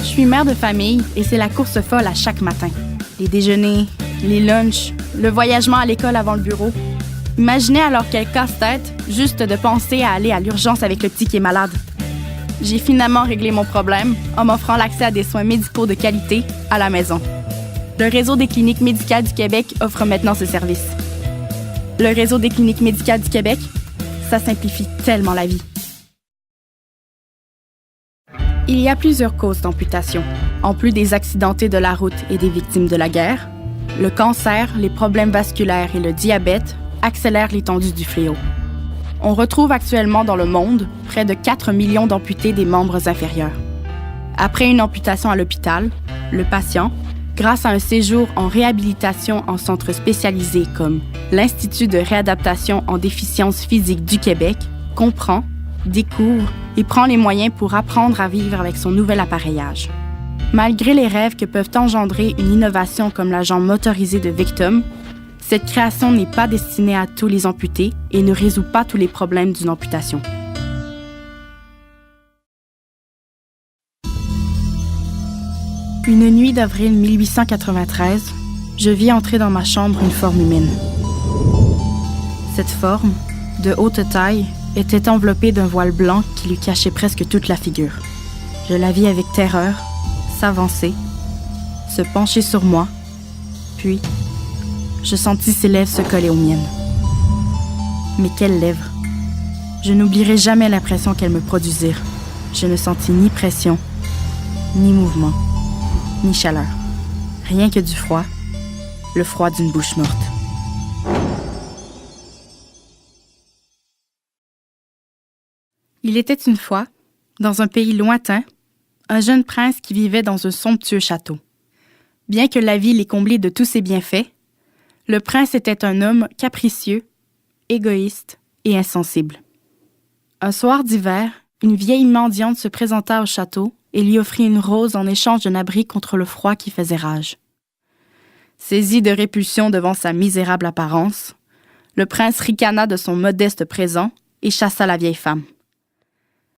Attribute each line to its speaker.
Speaker 1: Je suis mère de famille et c'est la course folle à chaque matin. Les déjeuners, les lunchs, le voyagement à l'école avant le bureau. Imaginez alors quel casse-tête juste de penser à aller à l'urgence avec le petit qui est malade. J'ai finalement réglé mon problème en m'offrant l'accès à des soins médicaux de qualité à la maison. Le Réseau des cliniques médicales du Québec offre maintenant ce service. Le Réseau des cliniques médicales du Québec, ça simplifie tellement la vie. Il y a plusieurs causes d'amputation. En plus des accidentés de la route et des victimes de la guerre, le cancer, les problèmes vasculaires et le diabète accélèrent l'étendue du fléau. On retrouve actuellement dans le monde près de 4 millions d'amputés des membres inférieurs. Après une amputation à l'hôpital, le patient, grâce à un séjour en réhabilitation en centre spécialisé comme l'Institut de réadaptation en déficience physique du Québec, comprend, découvre et prend les moyens pour apprendre à vivre avec son nouvel appareillage. Malgré les rêves que peuvent engendrer une innovation comme la jambe motorisée de Victum, cette création n'est pas destinée à tous les amputés et ne résout pas tous les problèmes d'une amputation. Une nuit d'avril 1893, je vis entrer dans ma chambre une forme humaine. Cette forme, de haute taille, était enveloppée d'un voile blanc qui lui cachait presque toute la figure. Je la vis avec terreur, s'avancer, se pencher sur moi, puis je sentis ses lèvres se coller aux miennes. Mais quelles lèvres! Je n'oublierai jamais l'impression qu'elles me produisirent. Je ne sentis ni pression, ni mouvement, ni chaleur. Rien que du froid, le froid d'une bouche morte. Il était une fois, dans un pays lointain, un jeune prince qui vivait dans un somptueux château. Bien que la ville est comblée de tous ses bienfaits, le prince était un homme capricieux, égoïste et insensible. Un soir d'hiver, une vieille mendiante se présenta au château et lui offrit une rose en échange d'un abri contre le froid qui faisait rage. Saisi de répulsion devant sa misérable apparence, le prince ricana de son modeste présent et chassa la vieille femme.